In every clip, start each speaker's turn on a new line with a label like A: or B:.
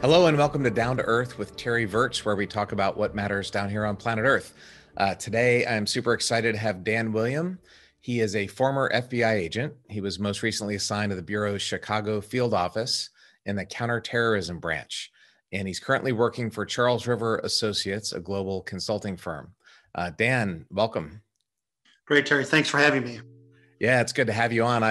A: Hello and welcome to Down to Earth with Terry Virts, where we talk about what matters down here on planet Earth. Today, I'm super excited to have Dan William. He is a former FBI agent. He was most recently assigned to the Bureau's Chicago field office in the counterterrorism branch. And he's currently working for Charles River Associates, a global consulting firm. Dan, welcome.
B: Great, Terry. Thanks for having me.
A: Yeah, it's good to have you on.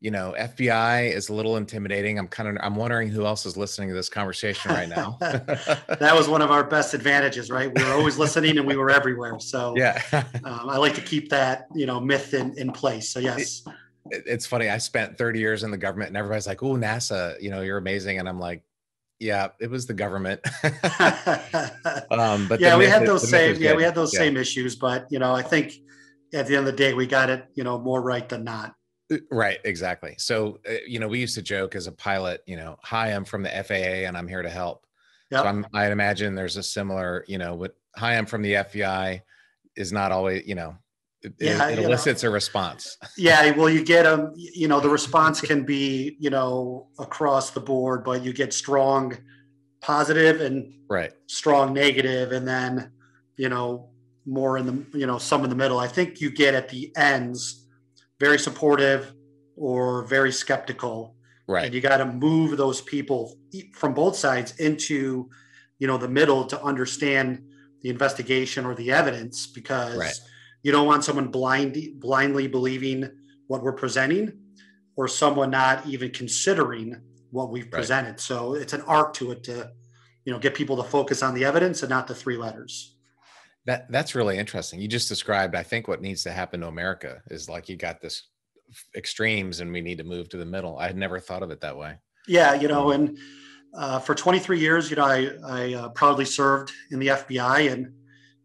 A: FBI is a little intimidating. I'm wondering who else is listening to this conversation right now.
B: That was one of our best advantages, right? We were always listening and we were everywhere. So
A: yeah,
B: I like to keep that, myth in place. So yes.
A: It's funny. I spent 30 years in the government and everybody's like, "Oh, NASA, you're amazing." And I'm like, yeah, it was the government.
B: But yeah, we had those same issues, but I think at the end of the day, we got it, more right than not.
A: Right, exactly. So, we used to joke as a pilot, hi, I'm from the FAA and I'm here to help. Yep. So I'd imagine there's a similar, hi, I'm from the FBI is not always, it elicits a response.
B: Yeah, well, you get them, the response can be, across the board, but you get strong positive and strong negative, and then, more in the, some in the middle. I think you get at the ends very supportive or very skeptical.
A: Right.
B: And you got to move those people from both sides into, the middle to understand the investigation or the evidence, because you don't want someone blindly believing what we're presenting or someone not even considering what we've presented. So it's an arc to it to, get people to focus on the evidence and not the three letters.
A: That's really interesting. You just described, I think, what needs to happen to America is like you got this extremes and we need to move to the middle. I had never thought of it that way.
B: Yeah, and for 23 years, I proudly served in the FBI, and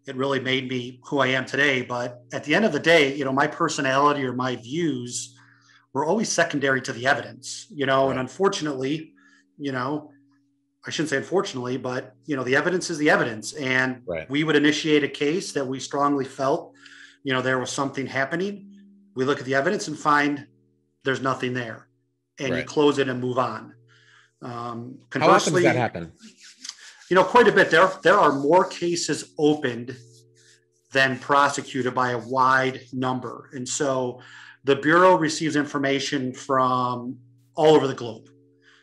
B: it really made me who I am today. But at the end of the day, my personality or my views were always secondary to the evidence, and unfortunately, I shouldn't say unfortunately, but the evidence is the evidence, and we would initiate a case that we strongly felt, there was something happening. We look at the evidence and find there's nothing there, and you close it and move on.
A: Conversely, how often does that happen?
B: Quite a bit. There are more cases opened than prosecuted by a wide number, and so the Bureau receives information from all over the globe.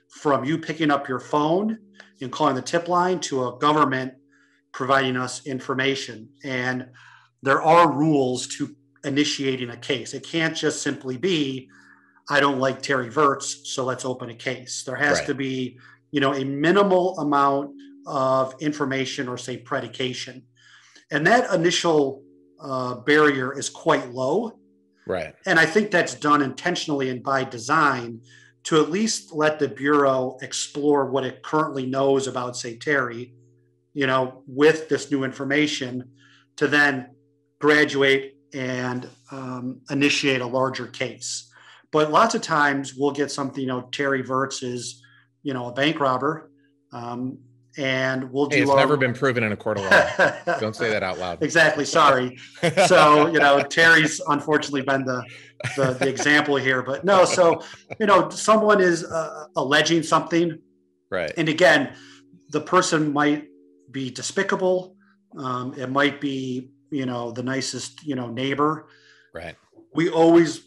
B: From you picking up your phone and calling the tip line to a government providing us information. And there are rules to initiating a case. It can't just simply be, I don't like Terry Virts, so let's open a case. There has to be, a minimal amount of information or say predication. And that initial barrier is quite low.
A: Right.
B: And I think that's done intentionally and by design to at least let the Bureau explore what it currently knows about, say, Terry, with this new information, to then graduate and initiate a larger case. But lots of times we'll get something, Terry Virts is, a bank robber, and we'll do.
A: It's never been proven in a court of law. Don't say that out loud.
B: Exactly. Sorry. So, Terry's unfortunately been the example here, but no. So, someone is alleging something.
A: Right.
B: And again, the person might be despicable. It might be, the nicest, neighbor.
A: Right.
B: We always,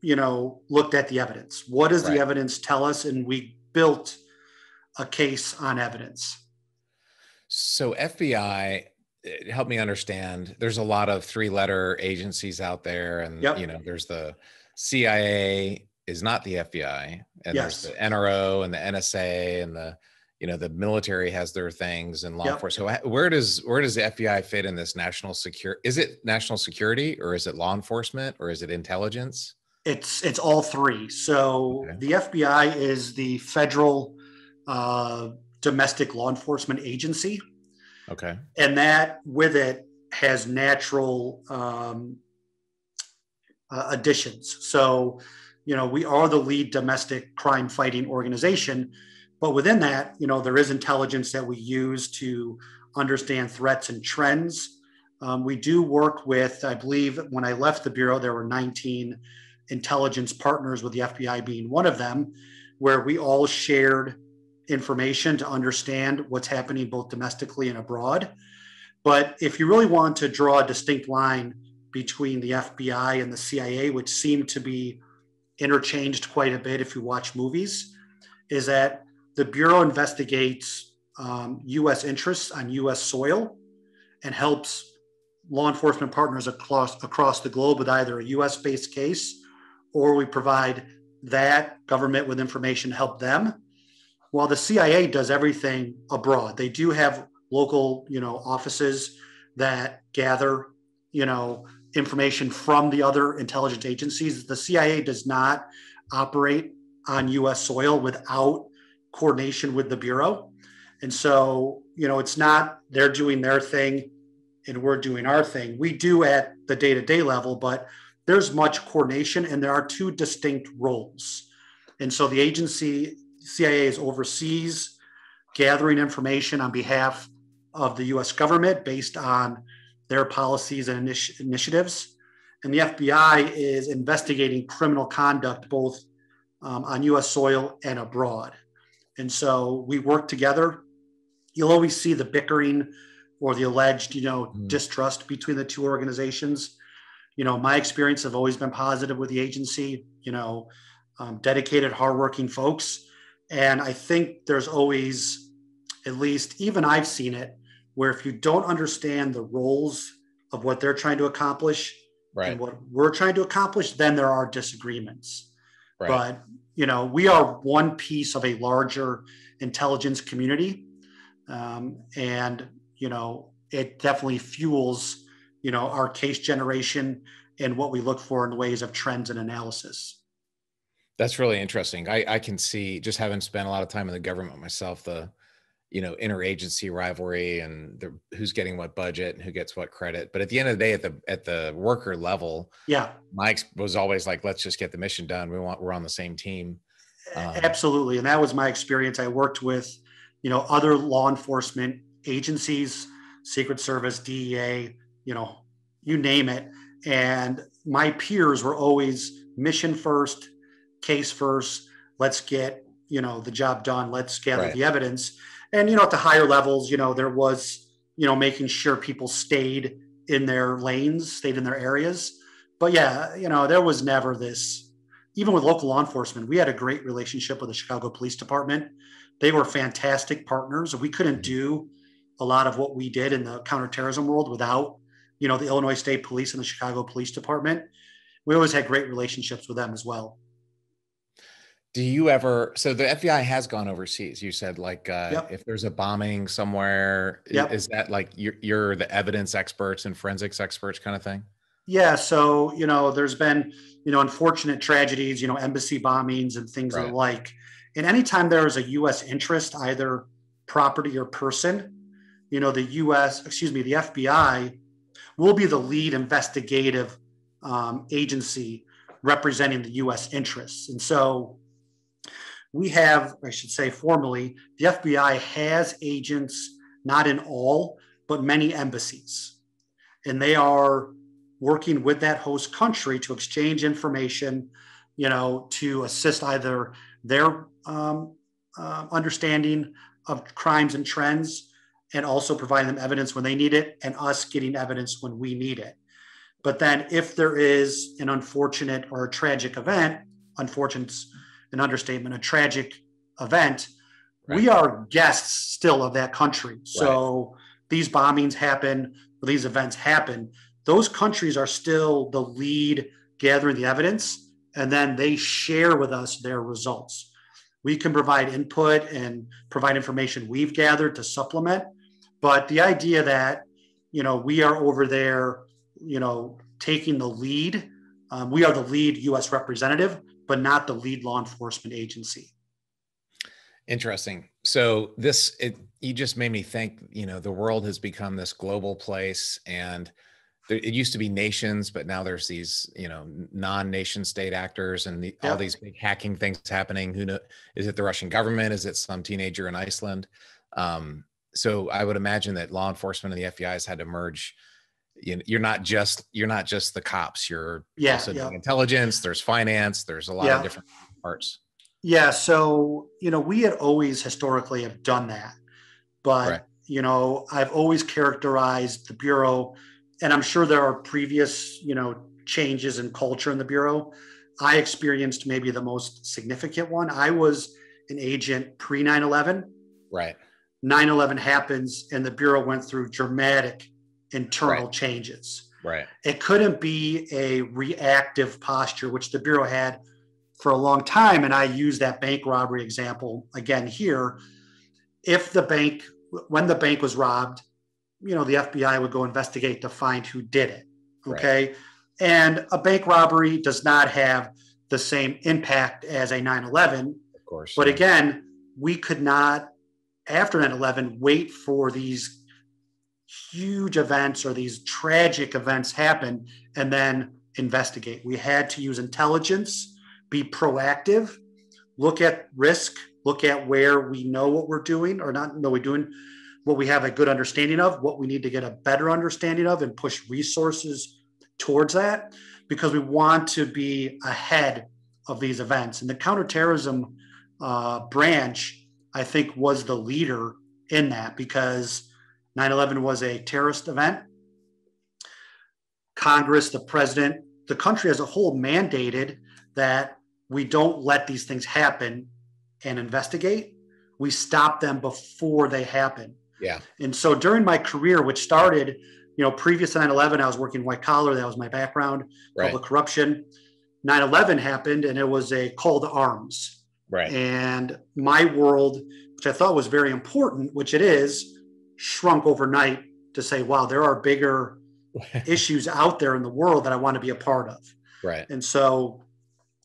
B: looked at the evidence. What does the evidence tell us? And we built a case on evidence.
A: So FBI, help me understand, there's a lot of three-letter agencies out there, and there's the CIA is not the FBI, and there's the NRO and the NSA, and the military has their things, and law enforcement. So where does the FBI fit in this national security? Is it national security, or is it law enforcement, or is it intelligence?
B: It's all three. So the FBI is the federal domestic law enforcement agency.
A: Okay.
B: And that with it has natural additions. So, we are the lead domestic crime fighting organization, but within that, there is intelligence that we use to understand threats and trends. We do work with, I believe when I left the Bureau, there were 19 intelligence partners, with the FBI being one of them, where we all shared information to understand what's happening both domestically and abroad. But if you really want to draw a distinct line between the FBI and the CIA, which seem to be interchanged quite a bit if you watch movies, is that the Bureau investigates U.S. interests on U.S. soil and helps law enforcement partners across the globe with either a U.S.-based case, or we provide that government with information to help them, while the CIA does everything abroad. They do have local, offices that gather, information from the other intelligence agencies. The CIA does not operate on U.S. soil without coordination with the Bureau. And so, it's not they're doing their thing and we're doing our thing. We do at the day-to-day level, but there's much coordination and there are two distinct roles. And so the agency, CIA, is overseas gathering information on behalf of the U.S. government based on their policies and initiatives. And the FBI is investigating criminal conduct both on U.S. soil and abroad. And so we work together. You'll always see the bickering or the alleged, distrust between the two organizations. My experience have always been positive with the agency, dedicated, hardworking folks. And I think there's always, at least even I've seen it, where if you don't understand the roles of what they're trying to accomplish and what we're trying to accomplish, then there are disagreements. Right. But, we are one piece of a larger intelligence community. And, it definitely fuels, our case generation and what we look for in the ways of trends and analysis.
A: That's really interesting. I can see, just having spent a lot of time in the government myself, the interagency rivalry and who's getting what budget and who gets what credit. But at the end of the day, at the worker level, Mike was always like, let's just get the mission done. We're on the same team.
B: Absolutely. And that was my experience. I worked with, other law enforcement agencies, Secret Service, DEA, you name it. And my peers were always mission first, case first. Let's get, the job done. Let's gather the evidence. And, at the higher levels, there was, making sure people stayed in their lanes, stayed in their areas. But there was never this, even with local law enforcement, we had a great relationship with the Chicago Police Department. They were fantastic partners. We couldn't do a lot of what we did in the counterterrorism world without, the Illinois State Police and the Chicago Police Department. We always had great relationships with them as well.
A: Do you ever, so the FBI has gone overseas. You said if there's a bombing somewhere, is that like you're the evidence experts and forensics experts kind of thing?
B: Yeah. So, there's been, unfortunate tragedies, embassy bombings and things of the like. And anytime there is a U.S. interest, either property or person, the FBI will be the lead investigative agency representing the U.S. interests. And so we have, I should say formally, the FBI has agents, not in all, but many embassies. And they are working with that host country to exchange information, to assist either their understanding of crimes and trends, and also providing them evidence when they need it, and us getting evidence when we need it. But then if there is an unfortunate or a tragic event, unfortunate's an understatement, a tragic event, we are guests still of that country. So these bombings happen, or these events happen, those countries are still the lead gathering the evidence, and then they share with us their results. We can provide input and provide information we've gathered to supplement. But the idea that, we are over there, taking the lead, we are the lead U.S. representative, but not the lead law enforcement agency.
A: Interesting. So you just made me think, the world has become this global place, and it used to be nations, but now there's these, non-nation state actors and all these big hacking things happening. Who knows? Is it the Russian government? Is it some teenager in Iceland? So I would imagine that law enforcement and the FBI has had to merge. You're not just the cops. You're also doing intelligence. There's finance. There's a lot of different parts.
B: Yeah. So, we had always historically have done that,
A: Right.
B: but, I've always characterized the Bureau, and I'm sure there are previous, changes in culture in the Bureau. I experienced maybe the most significant one. I was an agent pre 9/11.
A: Right.
B: 9/11 happens and the Bureau went through dramatic
A: Right.
B: internal changes.
A: Right.
B: It couldn't be a reactive posture, which the Bureau had for a long time. And I use that bank robbery example again here. If the bank, when the bank was robbed, the FBI would go investigate to find who did it.
A: Right.
B: Okay. And a bank robbery does not have the same impact as a 9/11.
A: Of course.
B: But
A: Yeah.
B: again, we could not, after 9/11, wait for these huge events or these tragic events happen and then investigate. We had to use intelligence, be proactive, look at risk, look at where we know what we're doing or not know we're doing, what we have a good understanding of, what we need to get a better understanding of, and push resources towards that because we want to be ahead of these events. And the counterterrorism branch, I think, was the leader in that because 9/11 was a terrorist event. Congress, the president, the country as a whole mandated that we don't let these things happen and investigate. We stop them before they happen.
A: Yeah.
B: And so during my career, which started, previous to 9/11, I was working white collar. That was my background, public corruption. 9/11 happened and it was a call to arms.
A: Right.
B: And my world, which I thought was very important, which it is, shrunk overnight to say, wow, there are bigger issues out there in the world that I want to be a part of.
A: Right.
B: And so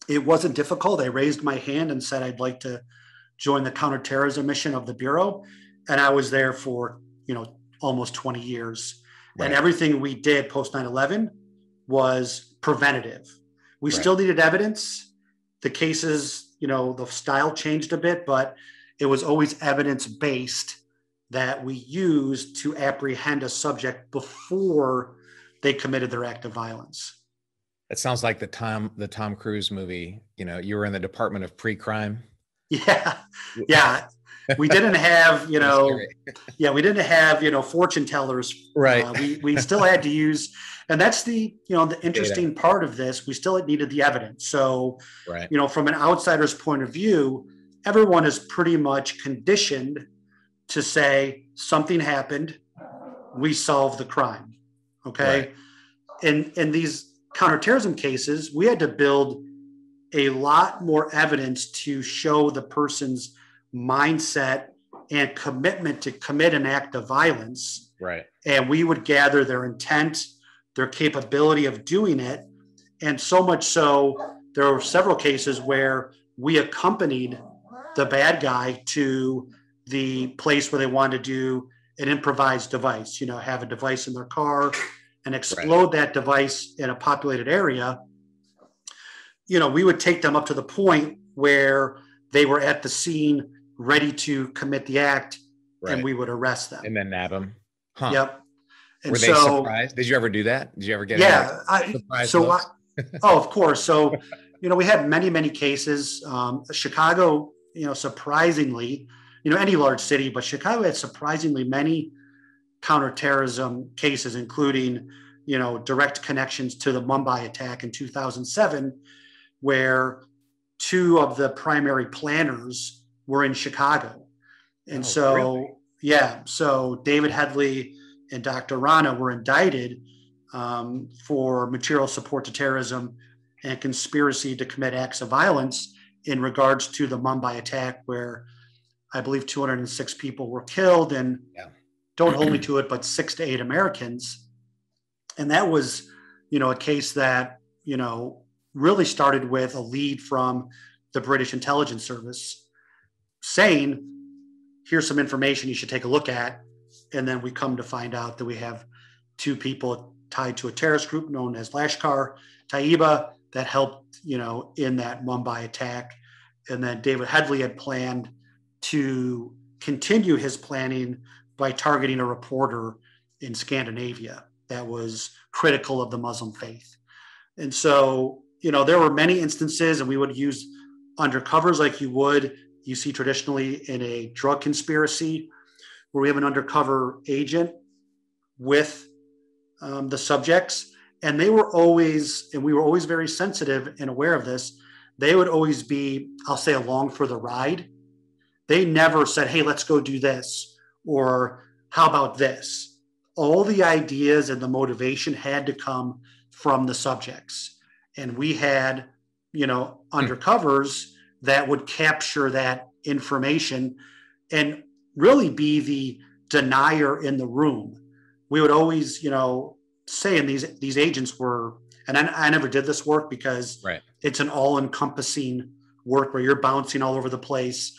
B: it wasn't difficult. I raised my hand and said, I'd like to join the counterterrorism mission of the Bureau. And I was there for, almost 20 years. Right. And everything we did post 9/11 was preventative. We still needed evidence. The cases, the style changed a bit, but it was always evidence-based that we used to apprehend a subject before they committed their act of violence.
A: It sounds like the Tom Cruise movie. You were in the Department of Pre-Crime.
B: Yeah. Yeah. We didn't have, we didn't have, fortune tellers.
A: Right.
B: We still had to use, and that's the interesting part of this. We still needed the evidence. So,
A: right.
B: From an outsider's point of view, everyone is pretty much conditioned to say something happened, we solved the crime. Okay. Right. In these counterterrorism cases, we had to build a lot more evidence to show the person's mindset and commitment to commit an act of violence.
A: Right.
B: And we would gather their intent, their capability of doing it. And so much so, there were several cases where we accompanied the bad guy to the place where they wanted to do an improvised device, have a device in their car and explode that device in a populated area. We would take them up to the point where they were at the scene ready to commit the act, and we would arrest them.
A: And then nab them. Huh.
B: Yep. And
A: were they surprised? Did you ever do that? Did you ever get
B: surprised? Of course. So, we had many, many cases. Chicago, surprisingly, any large city, but Chicago had surprisingly many counterterrorism cases, including, direct connections to the Mumbai attack in 2007, where two of the primary planners were in Chicago. And so David Headley and Dr. Rana were indicted for material support to terrorism and conspiracy to commit acts of violence in regards to the Mumbai attack, where I believe 206 people were killed, and don't hold me to it, but 6 to 8 Americans. And that was, a case that, really started with a lead from the British Intelligence Service saying, here's some information you should take a look at. And then we come to find out that we have 2 people tied to a terrorist group known as Lashkar-Taiba that helped, in that Mumbai attack. And then David Headley had planned to continue his planning by targeting a reporter in Scandinavia that was critical of the Muslim faith. And so, there were many instances, and we would use undercovers like you see traditionally in a drug conspiracy, where we have an undercover agent with the subjects. And we were always very sensitive and aware of this. They would always be, I'll say, along for the ride. They never said, hey, let's go do this, or how about this? All the ideas and the motivation had to come from the subjects. And we had, undercovers that would capture that information and really be the denier in the room. We would always, say, and these agents were, and I never did this work because it's an all-encompassing work where you're bouncing all over the place,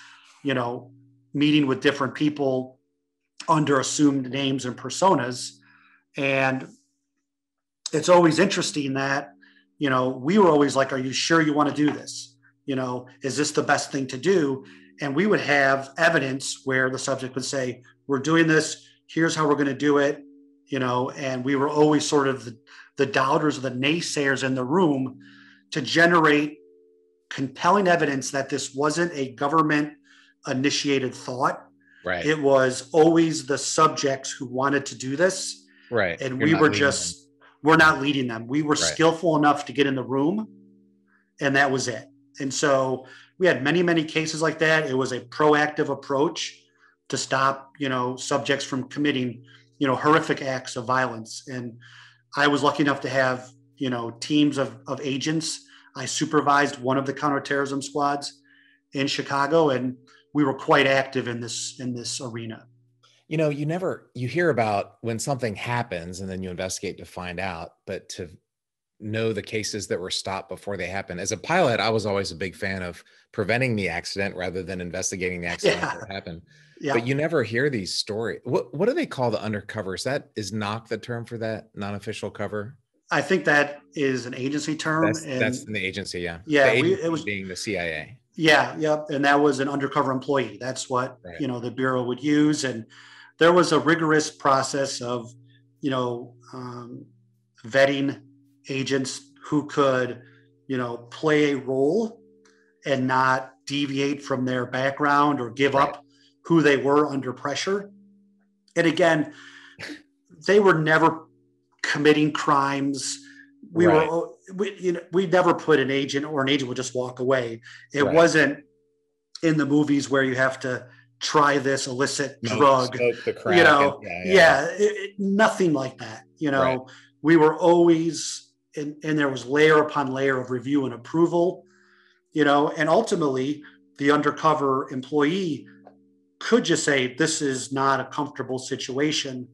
B: meeting with different people under assumed names and personas. And it's always interesting that, we were always like, are you sure you want to do this? Is this the best thing to do? And we would have evidence where the subject would say, we're doing this, here's how we're going to do it, and we were always sort of the doubters or the naysayers in the room to generate compelling evidence that this wasn't a government initiated thought.
A: Right.
B: It was always the subjects who wanted to do this.
A: Right.
B: And we're not leading them. We were skillful enough to get in the room, and that was it. And so we had many, many cases like that. It was a proactive approach to stop, subjects from committing, horrific acts of violence. And I was lucky enough to have, teams of agents. I supervised one of the counterterrorism squads in Chicago, and we were quite active in this arena.
A: You hear about when something happens and then you investigate to find out, but to know the cases that were stopped before they happen. As a pilot, I was always a big fan of preventing the accident rather than investigating the accident before it happened. Yeah. But you never hear these stories. What do they call the undercover? Is NOC the term for that, non-official cover?
B: I think that is an agency term.
A: That's in the agency, yeah.
B: Yeah,
A: it was being the CIA.
B: Yeah, yep. And that was an undercover employee. That's what, the Bureau would use. And there was a rigorous process of, vetting agents who could, play a role and not deviate from their background or give up who they were under pressure. And again, they were never committing crimes. We never put an agent, or an agent would just walk away. It wasn't in the movies where you have to try this illicit drug,
A: the crack,
B: nothing like that. We were always, and there was layer upon layer of review and approval, and ultimately the undercover employee could just say, this is not a comfortable situation,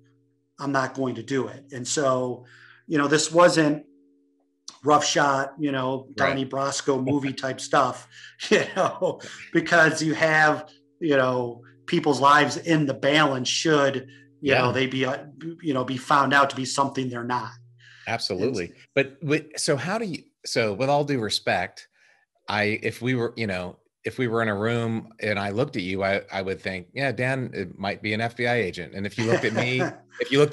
B: I'm not going to do it. And so, this wasn't rough shot, Donnie Brasco movie type stuff, because you have, people's lives in the balance should, they be found out to be something they're not.
A: Absolutely. But so with all due respect, if we were in a room and I looked at you, I would think, yeah, Dan, it might be an FBI agent. And if you looked at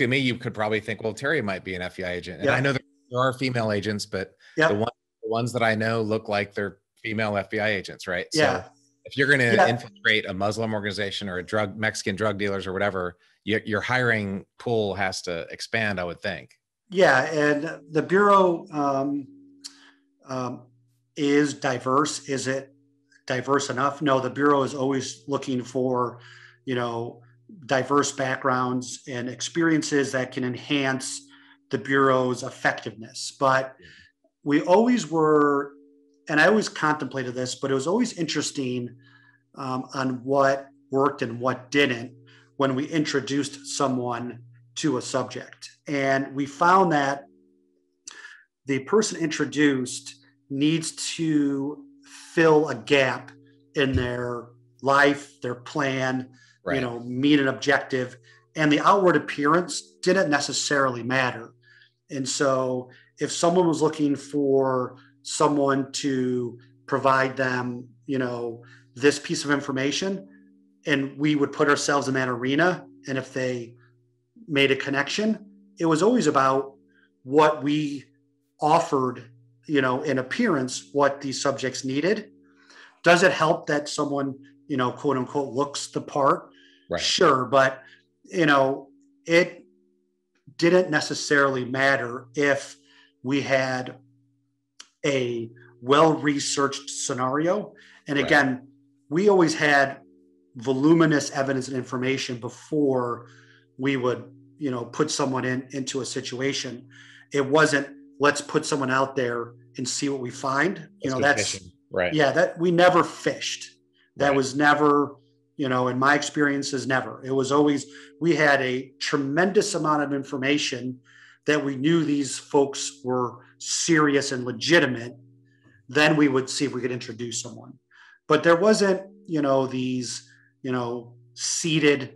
A: me, you could probably think, well, Terry might be an FBI agent. And I know there are female agents, but the ones that I know look like they're female FBI agents, right?
B: Yeah.
A: So if you're going to infiltrate a Muslim organization or Mexican drug dealers or whatever, your hiring pool has to expand, I would think.
B: Yeah, and the Bureau is diverse. Is it diverse enough? No, the Bureau is always looking for, diverse backgrounds and experiences that can enhance the Bureau's effectiveness. But we always were, and I always contemplated this, but it was always interesting on what worked and what didn't when we introduced someone to a subject. And we found that the person introduced needs to fill a gap in their life, their plan, meet an objective, and the outward appearance didn't necessarily matter. And so if someone was looking for someone to provide them, this piece of information, and we would put ourselves in that arena, and if they made a connection, it was always about what we offered, in appearance, what these subjects needed. Does it help that someone, quote unquote, looks the part?
A: Right.
B: Sure. But, it didn't necessarily matter if we had a well-researched scenario. And again, we always had voluminous evidence and information before we would, put someone into a situation. It wasn't, let's put someone out there and see what we find. That's
A: fishing. Right.
B: Yeah, that we never fished. That
A: right.
B: was never, in my experiences, never. It was always, we had a tremendous amount of information that we knew these folks were serious and legitimate. Then we would see if we could introduce someone. But there wasn't, these, seated,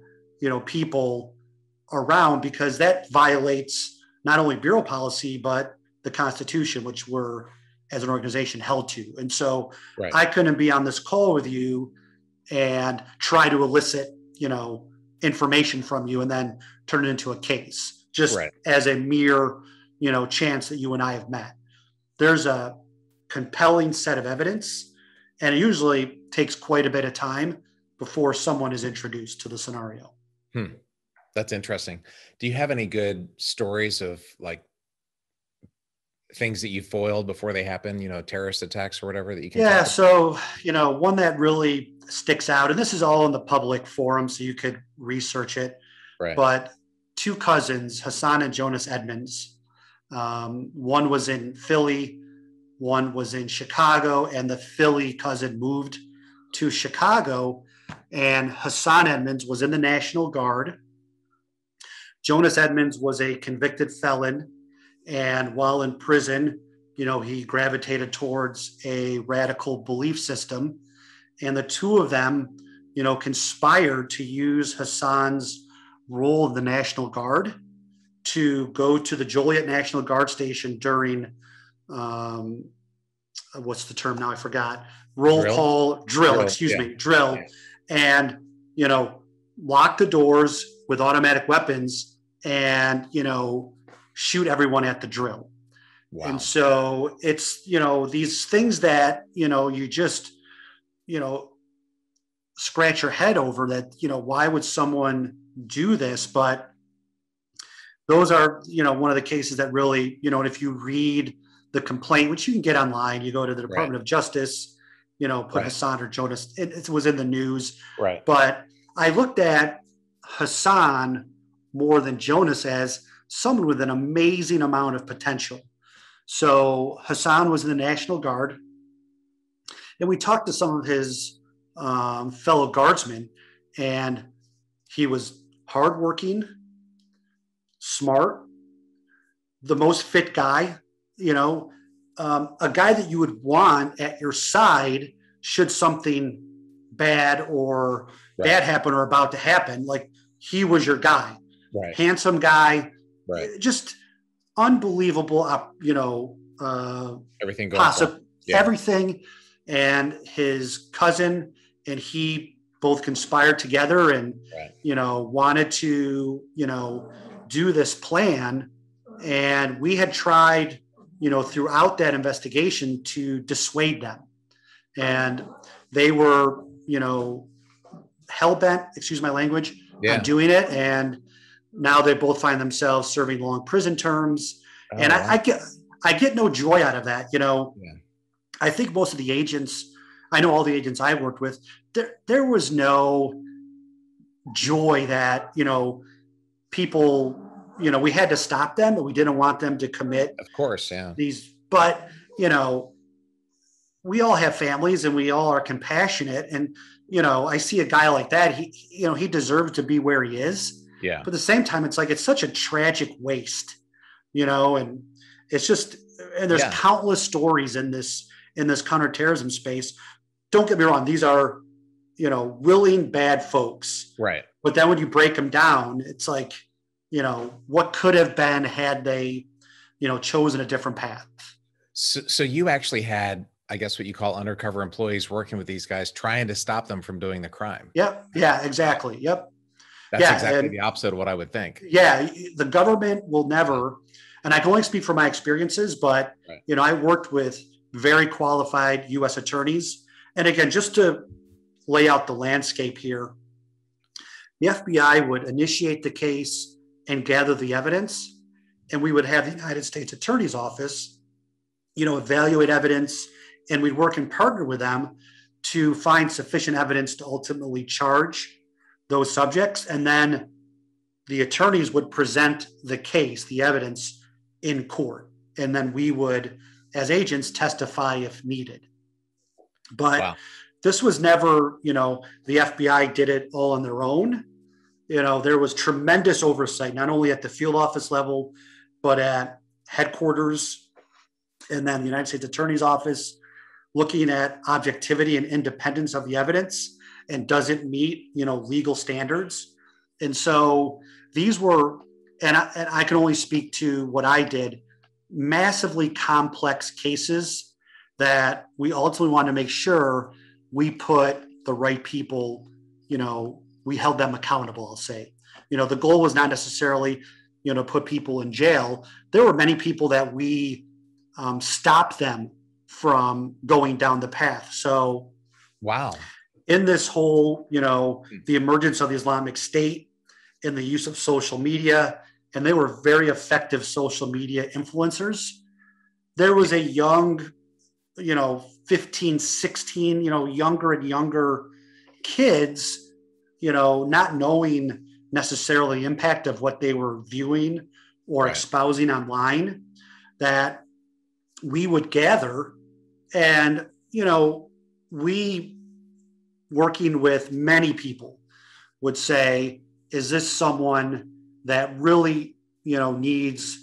B: people around, because that violates not only bureau policy, but the Constitution, which we're, as an organization, held to. And so I couldn't be on this call with you and try to elicit, information from you and then turn it into a case, just as a mere, chance that you and I have met. There's a compelling set of evidence, and it usually takes quite a bit of time before someone is introduced to the scenario.
A: That's interesting. Do you have any good stories of like things that you foiled before they happen, terrorist attacks or whatever that you can?
B: Yeah. So, one that really sticks out, and this is all in the public forum, so you could research it, but two cousins, Hassan and Jonas Edmonds, one was in Philly, one was in Chicago, and the Philly cousin moved to Chicago, and Hassan Edmonds was in the National Guard. Jonas Edmonds was a convicted felon, and while in prison, he gravitated towards a radical belief system, and the two of them, conspired to use Hassan's role in the National Guard to go to the Joliet National Guard Station during, what's the term now? I forgot. Drill.
A: Yeah.
B: And, lock the doors with automatic weapons and, shoot everyone at the drill.
A: Wow.
B: And so it's, these things that, you just, scratch your head over that, why would someone do this? But those are, one of the cases that really, and if you read the complaint, which you can get online, you go to the Department of Justice, put Hassan or Jonas, it was in the news. But I looked at Hassan more than Jonas as someone with an amazing amount of potential. So Hassan was in the National Guard, and we talked to some of his fellow guardsmen, and he was hardworking, smart, the most fit guy, a guy that you would want at your side should something bad or bad happen or about to happen. Like, he was your guy, handsome guy, just unbelievable,
A: everything going
B: everything. And his cousin and he both conspired together and, wanted to, do this plan. And we had tried, throughout that investigation to dissuade them. And they were, hell-bent, excuse my language, on doing it. And now they both find themselves serving long prison terms. And I get no joy out of that. I think most of the agents, I know all the agents I worked with, there was no joy that, people, we had to stop them, but we didn't want them to commit.
A: Of course,
B: but, we all have families and we all are compassionate. And, I see a guy like that, he deserves to be where he is.
A: Yeah.
B: But at the same time, it's like, it's such a tragic waste, and it's just, and there's countless stories in this counterterrorism space. Don't get me wrong. These are, willing bad folks.
A: Right.
B: But then when you break them down, it's like, what could have been had they, chosen a different path.
A: So you actually had, I guess, what you call undercover employees working with these guys, trying to stop them from doing the crime.
B: Yep. Yeah, exactly. Yep.
A: That's exactly the opposite of what I would think.
B: Yeah. The government will never, and I can only speak from my experiences, but, I worked with very qualified U.S. attorneys, And again, just to lay out the landscape here, the FBI would initiate the case and gather the evidence, and we would have the United States Attorney's Office, evaluate evidence, and we'd work and partner with them to find sufficient evidence to ultimately charge those subjects. And then the attorneys would present the case, the evidence, in court. And then we would, as agents, testify if needed. But wow. This was never, the FBI did it all on their own. There was tremendous oversight, not only at the field office level, but at headquarters and then the United States Attorney's Office, looking at objectivity and independence of the evidence and does it meet, legal standards. And so these were, and I can only speak to what I did, massively complex cases that we ultimately want to make sure we put the right people, we held them accountable, I'll say. The goal was not necessarily, put people in jail. There were many people that we stopped them from going down the path. So,
A: wow.
B: In this whole, the emergence of the Islamic State and the use of social media, and they were very effective social media influencers. There was a young, 15, 16, younger and younger kids, not knowing necessarily the impact of what they were viewing or espousing online, that we would gather. And, we, working with many people, would say, is this someone that really, needs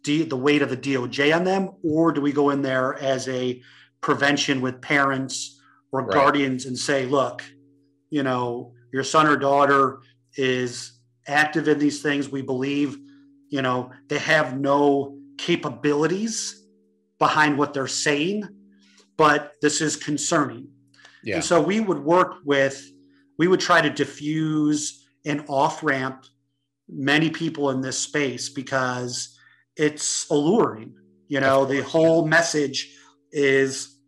B: the weight of the DOJ on them? Or do we go in there as a prevention with parents or guardians and say, look, your son or daughter is active in these things. We believe, they have no capabilities behind what they're saying, but this is concerning. Yeah. And so we would try to diffuse and off-ramp many people in this space because it's alluring. The whole message is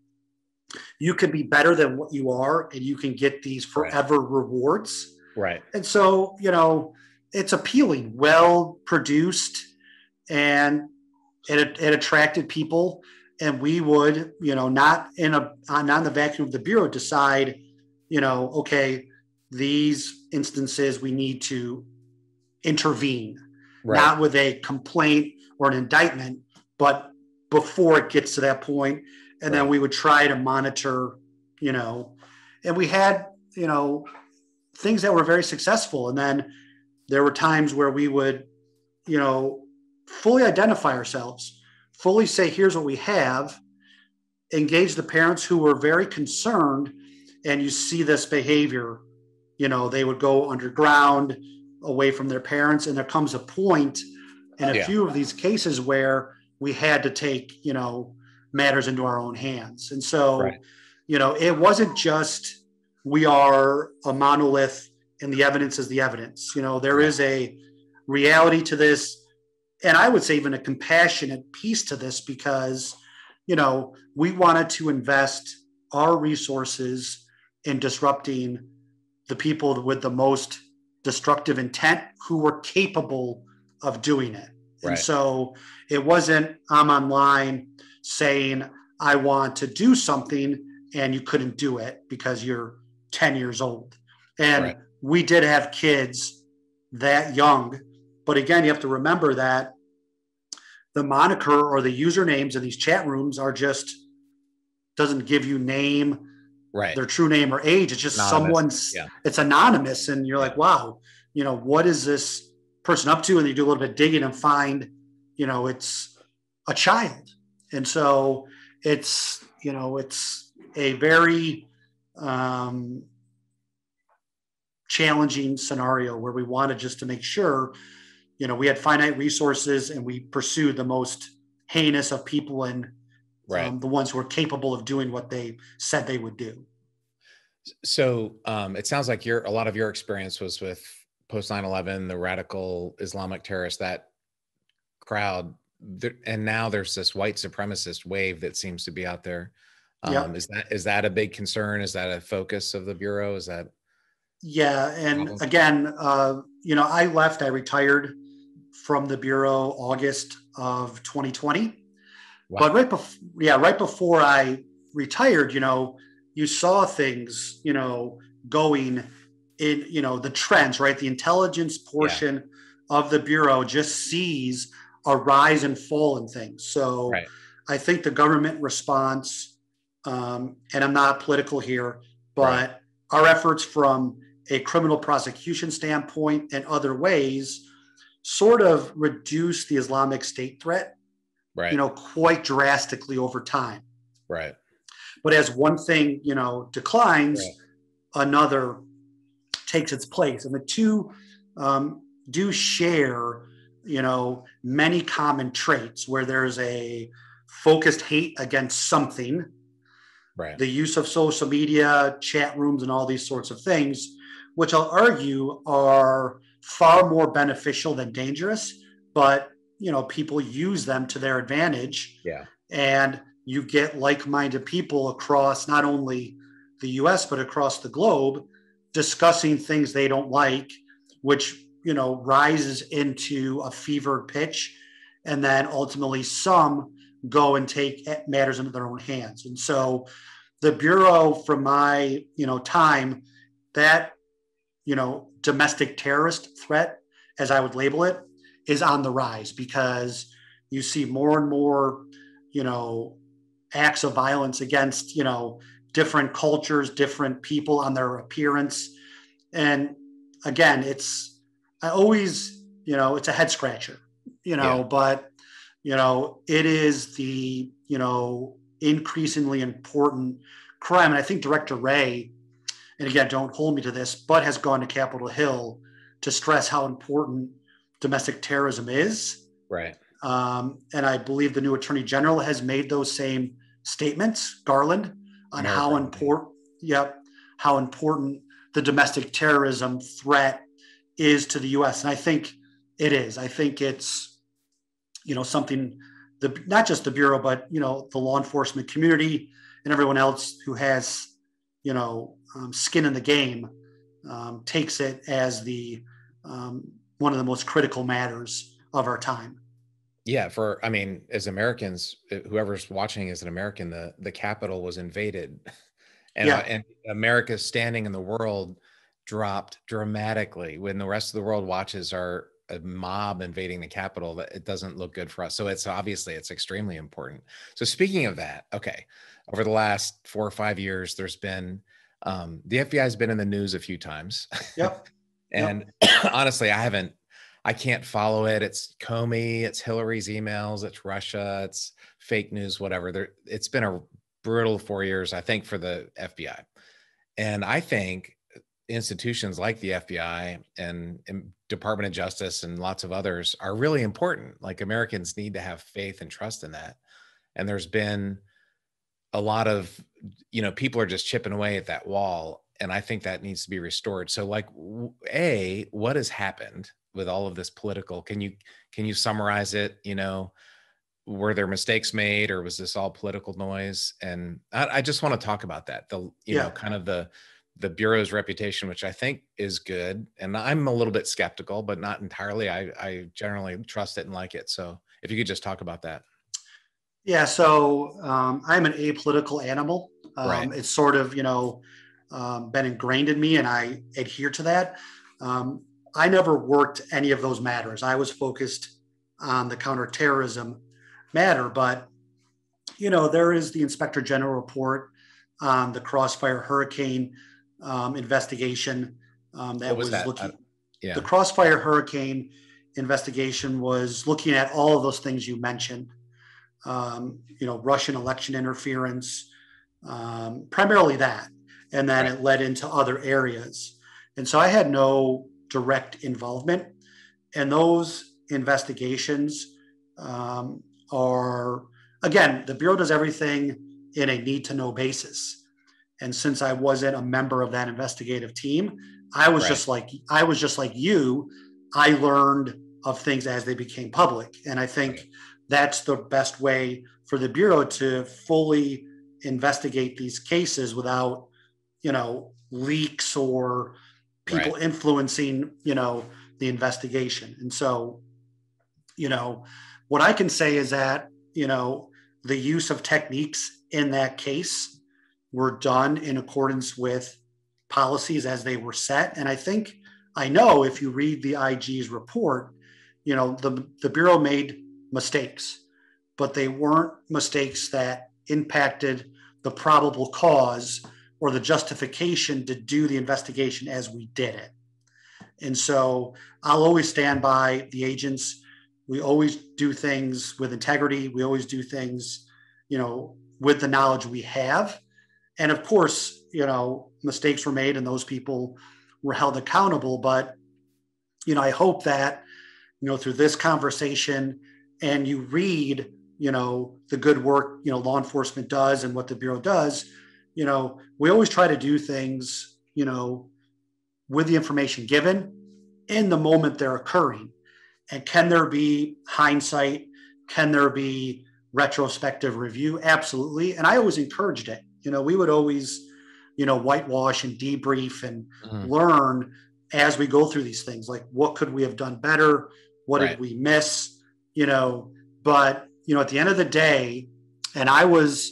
B: you can be better than what you are and you can get these forever rewards.
A: Right.
B: And so, it's appealing, well produced, and it attracted people. And we would, not in the vacuum of the Bureau, decide, okay, these instances we need to intervene, not with a complaint or an indictment, but before it gets to that point. And then we would try to monitor, and we had, things that were very successful. And then there were times where we would, fully identify ourselves, fully say, here's what we have, engage the parents who were very concerned. And you see this behavior, they would go underground away from their parents. And there comes a point in a few of these cases where we had to take, matters into our own hands. And so, it wasn't just, we are a monolith and the evidence is the evidence. There is a reality to this. And I would say even a compassionate piece to this because, we wanted to invest our resources in disrupting the people with the most destructive intent who were capable of doing it. And so it wasn't, I'm online saying, I want to do something and you couldn't do it because you're 10 years old. And we did have kids that young. But again, you have to remember that the moniker or the usernames in these chat rooms doesn't give you name, their true name or age. It's just anonymous. It's anonymous. And you're like, wow, what is this person up to? And you do a little bit of digging and find, it's a child. And so it's a very challenging scenario where we wanted just to make sure, we had finite resources and we pursued the most heinous of people and the ones who were capable of doing what they said they would do.
A: So it sounds like a lot of your experience was with post 9/11, the radical Islamic terrorists, that crowd. And now there's this white supremacist wave that seems to be out there.
B: Yep.
A: Is that a big concern? Is that a focus of the Bureau? Is that
B: Yeah. And again, I retired from the Bureau August of 2020. Wow. But right before I retired, you saw things, going in, the trends, right? The intelligence portion of the Bureau just sees a rise and fall in things. So I think the government response, and I'm not political here, but our efforts from a criminal prosecution standpoint and other ways sort of reduce the Islamic State threat, quite drastically over time.
A: Right.
B: But as one thing, declines, another takes its place. And the two do share, many common traits where there's a focused hate against something, the use of social media, chat rooms, and all these sorts of things, which I'll argue are far more beneficial than dangerous, but people use them to their advantage.
A: Yeah. And
B: you get like-minded people across not only the US, but across the globe discussing things they don't like, which, rises into a fevered pitch. And then ultimately some go and take matters into their own hands. And so the Bureau, from my, time, that, domestic terrorist threat, as I would label it, is on the rise because you see more and more, acts of violence against, different cultures, different people on their appearance. And again, it's a head scratcher, but, it is the, increasingly important crime. And I think Director Wray, and again, don't hold me to this, but has gone to Capitol Hill to stress how important domestic terrorism is.
A: Right.
B: And I believe the new Attorney General has made those same statements, Garland, on how important the domestic terrorism threat is to the U.S. And I think it is. I think it's, something not just the Bureau, but, the law enforcement community and everyone else who has, skin in the game, takes it as the one of the most critical matters of our time.
A: Yeah. As Americans, whoever's watching is an American, the Capitol was invaded and America's standing in the world dropped dramatically when the rest of the world watches a mob invading the Capitol. That it doesn't look good for us. So it's extremely important. So speaking of that, over the last 4 or 5 years, there's been, the FBI has been in the news a few times.
B: Yep.
A: And honestly, I can't follow it. It's Comey, it's Hillary's emails, it's Russia, it's fake news, whatever. It's been a brutal 4 years, I think, for the FBI. And I think institutions like the FBI and Department of Justice and lots of others are really important. Like, Americans need to have faith and trust in that. And there's been a lot of, people are just chipping away at that wall. And I think that needs to be restored. So what has happened with all of this political? Can you summarize it? Were there mistakes made, or was this all political noise? And I just want to talk about that. Kind of the Bureau's reputation, which I think is good. And I'm a little bit skeptical, but not entirely. I generally trust it and like it. So if you could just talk about that.
B: Yeah. So I'm an apolitical animal. It's sort of, been ingrained in me, and I adhere to that. I never worked any of those matters. I was focused on the counterterrorism matter, but, there is the Inspector General report on the Crossfire Hurricane investigation that was looking. The Crossfire Hurricane investigation was looking at all of those things you mentioned. Russian election interference, primarily that. And then it led into other areas. And so I had no direct involvement. And those investigations are, again, the Bureau does everything in a need-to-know basis. And since I wasn't a member of that investigative team, I was just like you. I learned of things as they became public. And I think that's the best way for the Bureau to fully investigate these cases without, leaks or people influencing, the investigation. And so, what I can say is that, the use of techniques in that case were done in accordance with policies as they were set. And I know if you read the IG's report, the Bureau made mistakes, but they weren't mistakes that impacted the probable cause or the justification to do the investigation as we did it. And so I'll always stand by the agents. We always do things with integrity. We always do things, with the knowledge we have. And of course, mistakes were made and those people were held accountable. But, I hope that, through this conversation and you read, the good work, law enforcement does and what the Bureau does, we always try to do things, with the information given in the moment they're occurring. And can there be hindsight? Can there be retrospective review? Absolutely. And I always encouraged it. We would always, whitewash and debrief and learn as we go through these things. Like, what could we have done better? What did we miss? But, at the end of the day, and I was,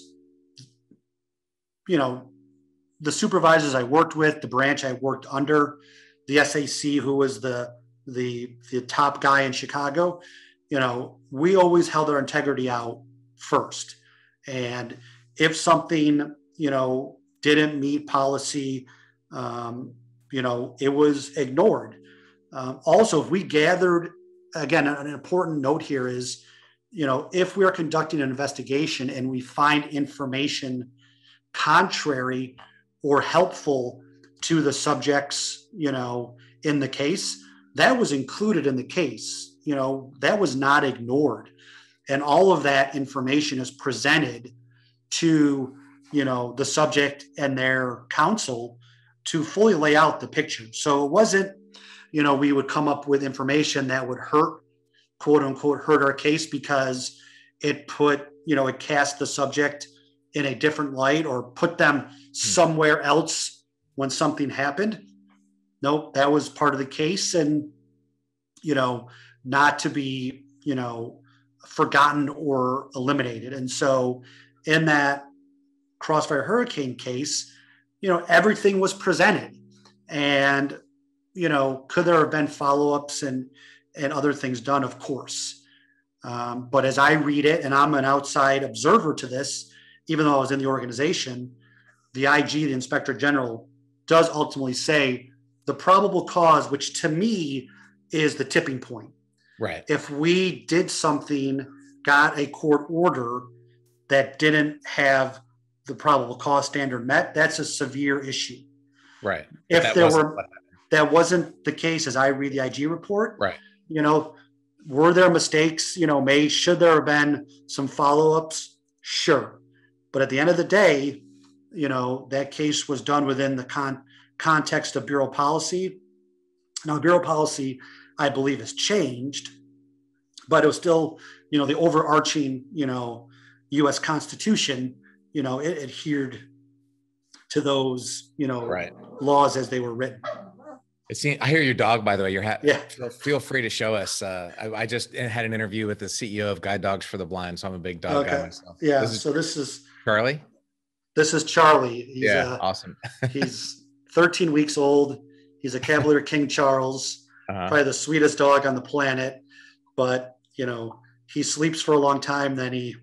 B: the supervisors I worked with, the branch I worked under, the SAC, who was the top guy in Chicago, we always held our integrity out first. And if something, didn't meet policy, it was ignored. Also, if we gathered, again, an important note here is, if we are conducting an investigation and we find information contrary or helpful to the subjects, in the case, that was included in the case, that was not ignored. And all of that information is presented to, the subject and their counsel to fully lay out the picture. So it wasn't, we would come up with information that would hurt, quote unquote, hurt our case because it put, it cast the subject in a different light or put them somewhere else when something happened. Nope, that was part of the case and, not to be, forgotten or eliminated. And so in that Crossfire Hurricane case, everything was presented and, could there have been follow-ups and other things done? Of course. But as I read it, and I'm an outside observer to this, even though I was in the organization, the IG, the Inspector General, does ultimately say the probable cause, which to me is the tipping point.
A: Right.
B: If we did something, got a court order that didn't have the probable cause standard met, that's a severe issue.
A: Right.
B: If that wasn't the case, as I read the IG report,
A: right.
B: Were there mistakes? Should there have been some follow-ups? Sure. But at the end of the day, that case was done within the context of Bureau policy. Now, Bureau policy, I believe, has changed, but it was still, the overarching, U.S. Constitution, it adhered to those, laws as they were written.
A: I hear your dog, by the way.
B: Yeah.
A: Feel free to show us. I just had an interview with the CEO of Guide Dogs for the Blind, so I'm a big dog guy myself.
B: Yeah. This is
A: Charlie.
B: This is Charlie. He's,
A: awesome.
B: He's 13 weeks old. He's a Cavalier King Charles, probably the sweetest dog on the planet. But he sleeps for a long time, then he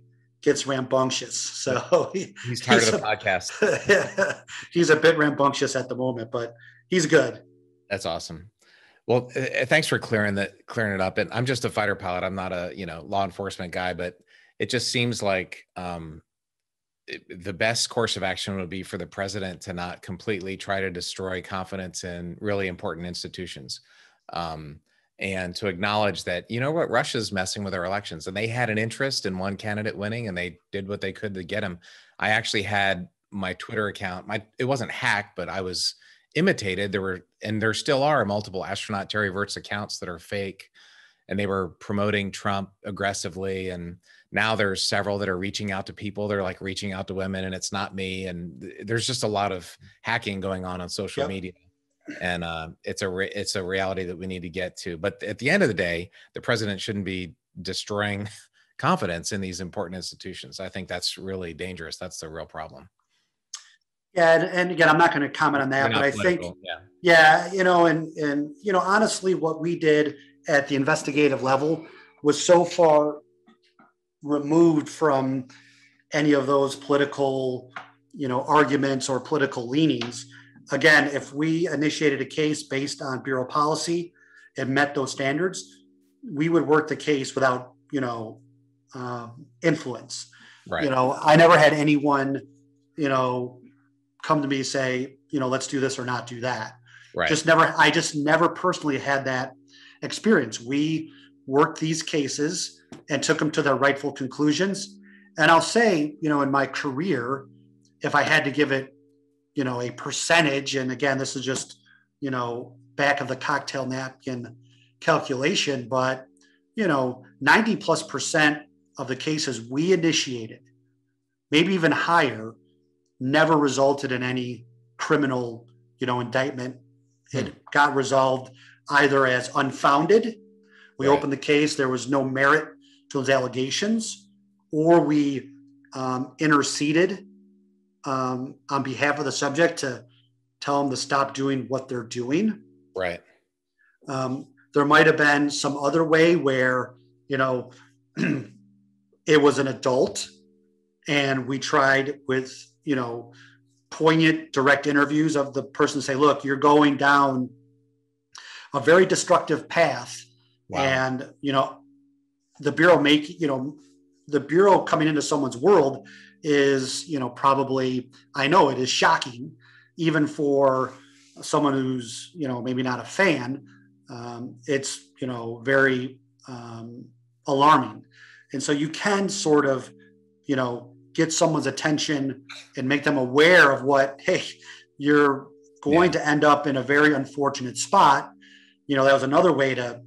B: gets rambunctious. So
A: he's tired of the podcast.
B: He's a bit rambunctious at the moment, but he's good.
A: That's awesome. Well, thanks for clearing it up. And I'm just a fighter pilot. I'm not a, law enforcement guy, but it just seems like the best course of action would be for the president to not completely try to destroy confidence in really important institutions. And to acknowledge that, Russia's messing with our elections and they had an interest in one candidate winning and they did what they could to get him. I actually had my Twitter account, it wasn't hacked, but I was imitated. There still are multiple astronaut Terry Virts accounts that are fake, and they were promoting Trump aggressively. And now there's several that are reaching out to people. They're like reaching out to women, and it's not me. And there's just a lot of hacking going on social media. And it's a reality that we need to get to. But at the end of the day, the president shouldn't be destroying confidence in these important institutions. I think that's really dangerous. That's the real problem.
B: Yeah, and again, I'm not going to comment on that, but I think, and honestly, what we did at the investigative level was so far removed from any of those political, arguments or political leanings. Again, if we initiated a case based on Bureau policy and met those standards, we would work the case without, influence.
A: Right.
B: I never had anyone, come to me say, let's do this or not do that.
A: Right.
B: I just never personally had that experience. We worked these cases and took them to their rightful conclusions. And I'll say, in my career, if I had to give it, a percentage, and again, this is just, back of the cocktail napkin calculation, but, 90+% of the cases we initiated, maybe even higher, never resulted in any criminal, indictment. It got resolved either as unfounded. We opened the case, there was no merit to those allegations, or we interceded on behalf of the subject to tell them to stop doing what they're doing.
A: Right.
B: There might have been some other way where, it was an adult and we tried with, poignant direct interviews of the person to say, look, you're going down a very destructive path. Wow. And, the Bureau coming into someone's world is, probably, I know it is shocking, even for someone who's, maybe not a fan. It's, very alarming. And so you can sort of, get someone's attention and make them aware of what, hey, you're going to end up in a very unfortunate spot. That was another way to,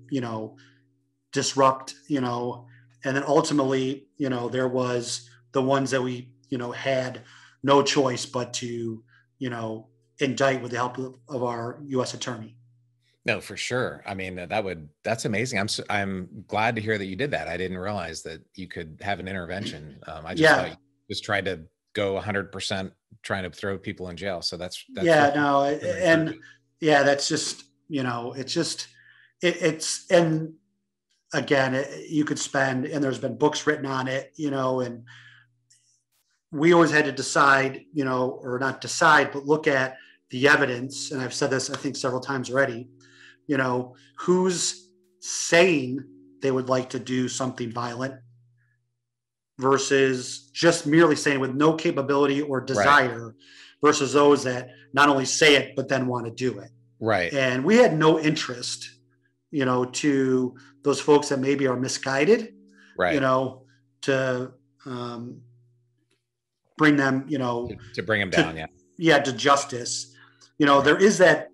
B: disrupt, and then ultimately, there was the ones that we, had no choice but to, indict with the help of our U.S. attorney.
A: No, for sure. I mean, that's amazing. I'm glad to hear that you did that. I didn't realize that you could have an intervention. I just thought you just tried to go 100% trying to throw people in jail. So that's
B: and that's just, it's, and again, you could spend, and there's been books written on it, and we always had to decide, or not decide, but look at the evidence. And I've said this, I think, several times already, who's saying they would like to do something violent versus just merely saying with no capability or desire, versus those that not only say it, but then want to do it.
A: Right.
B: And we had no interest, to those folks that maybe are misguided, to bring them,
A: to bring them down.
B: To justice. There is that,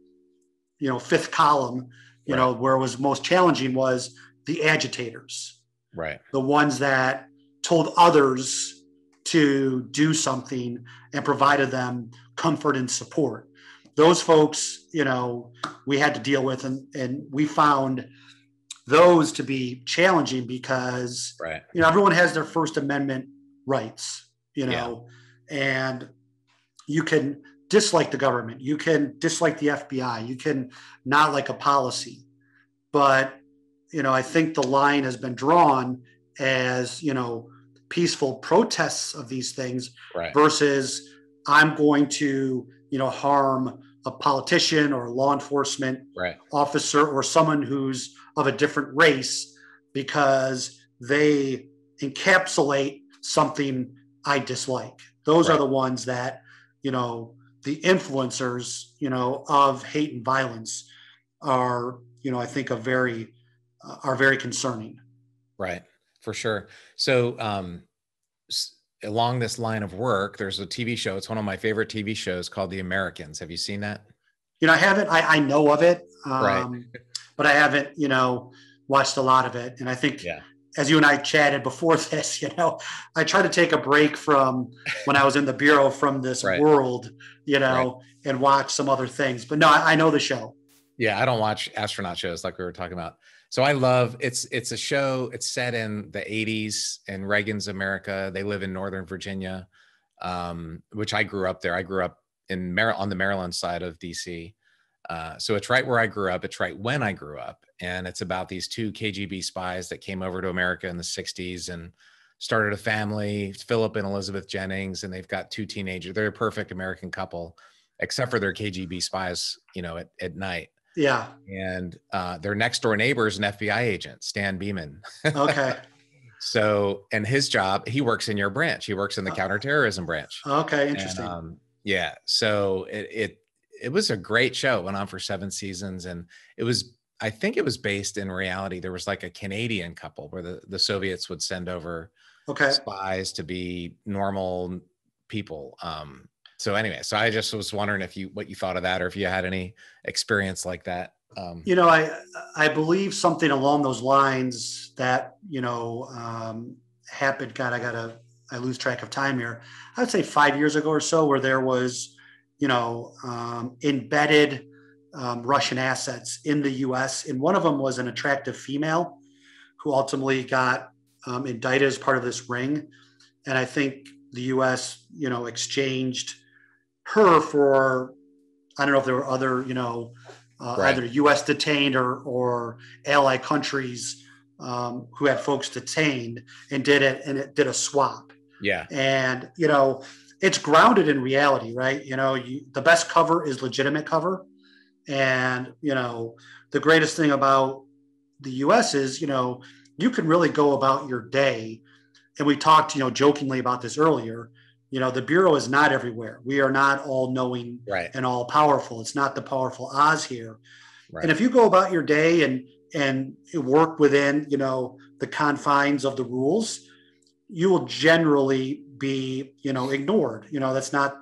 B: fifth column, where it was most challenging was the agitators,
A: right? The
B: ones that told others to do something and provided them comfort and support. Those folks, we had to deal with, and we found those to be challenging because, everyone has their First Amendment rights, and you can dislike the government, you can dislike the FBI, you can not like a policy, but, I think the line has been drawn as, peaceful protests of these things versus I'm going to, harm a politician or a law enforcement officer or someone who's of a different race because they encapsulate something I dislike. Those are the ones that, the influencers, of hate and violence are, I think are very concerning.
A: Right. For sure. So, along this line of work, there's a TV show. It's one of my favorite TV shows called The Americans. Have you seen that?
B: I haven't. I know of it, but I haven't, watched a lot of it. And I think as you and I chatted before this, I try to take a break from when I was in the Bureau from this
A: Right.
B: world,
A: Right.
B: and watch some other things. But no, I know the show.
A: Yeah, I don't watch astronaut shows like we were talking about. So I love it's a show. It's set in the 80s in Reagan's America. They live in Northern Virginia, which I grew up there. I grew up in on the Maryland side of DC. So it's right where I grew up. It's right when I grew up. And it's about these two KGB spies that came over to America in the 60s and started a family, Philip and Elizabeth Jennings, and they've got two teenagers. They're a perfect American couple, except for their KGB spies, at night.
B: Yeah.
A: And their next door neighbor is an FBI agent, Stan Beeman.
B: Okay.
A: So, and his job, he works in your branch. He works in the counterterrorism branch.
B: Okay, interesting.
A: And, yeah. So it was a great show. It went on for 7 seasons, and I think it was based in reality. There was like a Canadian couple where the Soviets would send over spies to be normal people. So anyway, so I just was wondering what you thought of that, or if you had any experience like that.
B: I believe something along those lines that, happened. God, I lose track of time here. I would say 5 years ago or so, where there was, embedded Russian assets in the U.S. And one of them was an attractive female who ultimately got indicted as part of this ring. And I think the U.S., exchanged her for, I don't know if there were other,
A: Right.
B: either U.S. detained or ally countries who had folks detained, and did a swap.
A: Yeah.
B: And, it's grounded in reality, right? The best cover is legitimate cover. And, the greatest thing about the U.S. is, you can really go about your day. And we talked, jokingly about this earlier. The Bureau is not everywhere. We are not all knowing and all powerful. It's not the powerful Oz here. Right. And if you go about your day and work within, the confines of the rules, you will generally be, ignored. That's not,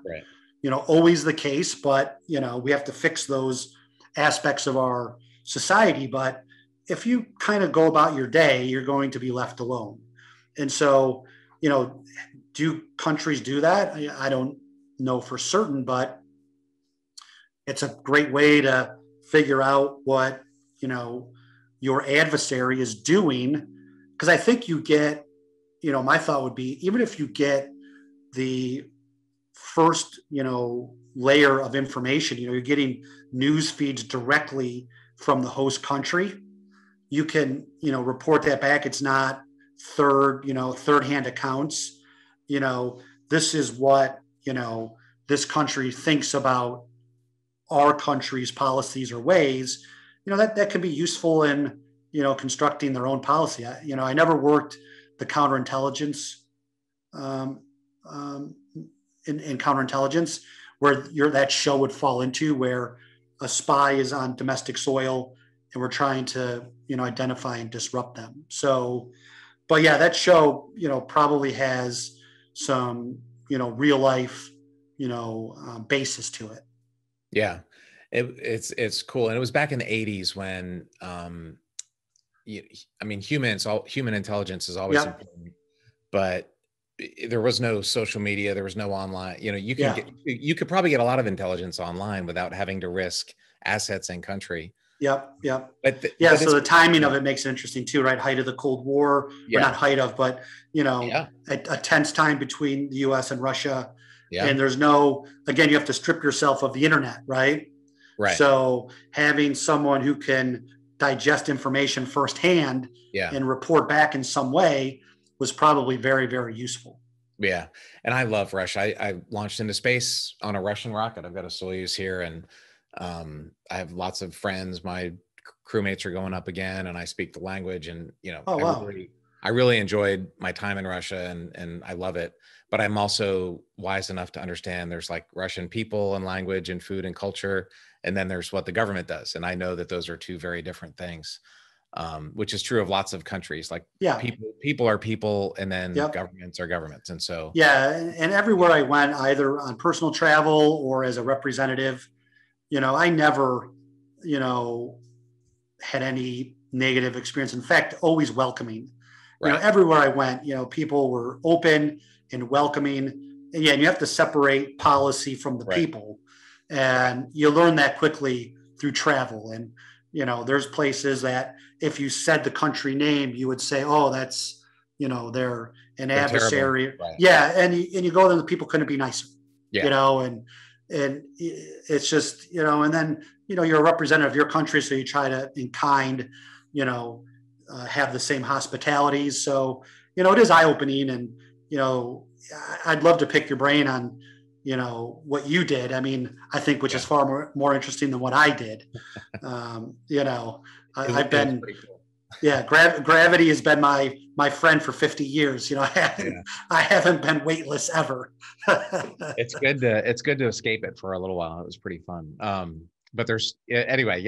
B: always the case, but, we have to fix those aspects of our society. But if you kind of go about your day, you're going to be left alone. And so, do countries do that? I don't know for certain, but it's a great way to figure out what, your adversary is doing. Because I think you get, my thought would be, even if you get the first, layer of information, you're getting news feeds directly from the host country, you can, report that back. It's not third-hand accounts. This is what, this country thinks about our country's policies or ways, that can be useful in, constructing their own policy. I never worked the counterintelligence, in counterintelligence, where that show would fall into, where a spy is on domestic soil and we're trying to, identify and disrupt them. So, but yeah, that show, probably has some, real life, basis to it.
A: Yeah, it's cool. And it was back in the 80s when, human intelligence is always important, but there was no social media. There was no online, you could probably get a lot of intelligence online without having to risk assets in country.
B: Yep.
A: But
B: so the timing of it makes it interesting too, right? Height of the Cold War, or not height of, but, a tense time between the U.S. and Russia. Yeah. And there's again, you have to strip yourself of the internet, right?
A: Right.
B: So having someone who can digest information firsthand and report back in some way was probably very, very useful.
A: Yeah. And I love Russia. I launched into space on a Russian rocket. I've got a Soyuz here, and I have lots of friends. My crewmates are going up again, and I speak the language, and, I really enjoyed my time in Russia, and I love it. But I'm also wise enough to understand there's like Russian people and language and food and culture, and then there's what the government does. And I know that those are two very different things, which is true of lots of countries. Like people are people, and then governments are governments. And so,
B: and everywhere I went, either on personal travel or as a representative, I never, had any negative experience. In fact, always welcoming. everywhere I went, people were open and welcoming. And yeah, and you have to separate policy from the people. And you learn that quickly through travel. And, there's places that if you said the country name, you would say, oh, that's, they're an adversary.
A: Right.
B: Yeah. And you go there, the people couldn't be nicer,
A: Yeah.
B: and it's just, and then, you're a representative of your country. So you try to, in kind, have the same hospitalities. So, it is eye-opening, and, I'd love to pick your brain on, what you did. I mean, I think, which is far more interesting than what I did. I've been, cool. Gravity has been my friend for 50 years. I haven't been weightless ever.
A: It's good to escape it for a little while. It was pretty fun. But there's anyway,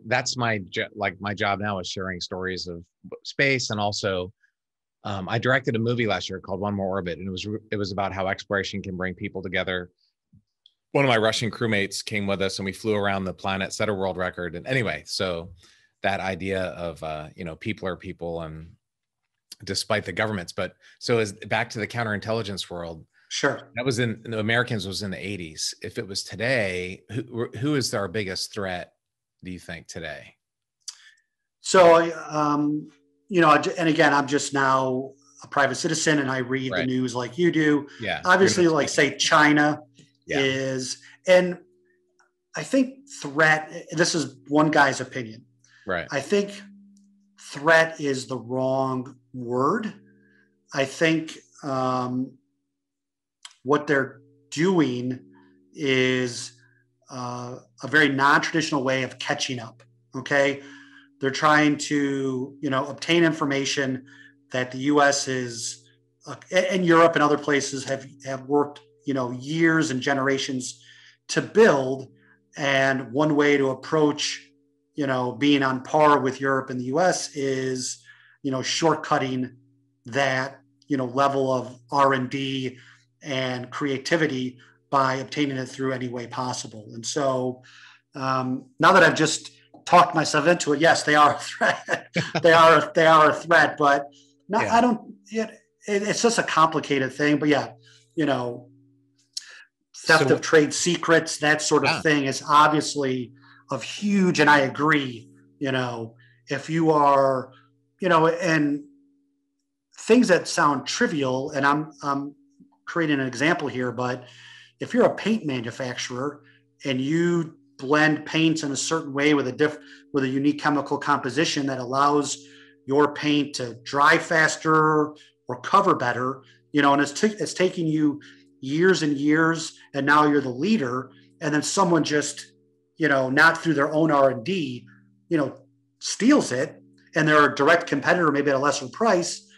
A: that's my job now is sharing stories of space. And also I directed a movie last year called One More Orbit, and it was about how exploration can bring people together. One of my Russian crewmates came with us, and we flew around the planet, set a world record. And anyway, so that idea of people are people, and despite the governments. But so as back to the counterintelligence world.
B: Sure.
A: That was the Americans was in the 80s. If it was today, who is our biggest threat, do you think, today?
B: So, and again, I'm just now a private citizen, and I read the news like you do.
A: Yeah.
B: Obviously, like say China is, and I think threat, this is one guy's opinion.
A: Right.
B: I think threat is the wrong word. I think, what they're doing is a very non-traditional way of catching up. Okay. They're trying to, obtain information that the U.S. is, and Europe and other places have worked, years and generations to build. And one way to approach, being on par with Europe and the U.S. is, shortcutting that, level of R&D and creativity by obtaining it through any way possible. And so now that I've just talked myself into it, yes, they are a threat. they are a threat, but I don't, it's just a complicated thing. But theft of trade secrets, that sort of thing is obviously of huge, and I agree, if you are, and things that sound trivial, and I'm creating an example here, but if you're a paint manufacturer and you blend paints in a certain way with a unique chemical composition that allows your paint to dry faster or cover better, and it's taking you years and years, and now you're the leader, and then someone just, not through their own R&D, steals it, and they're a direct competitor, maybe at a lesser price,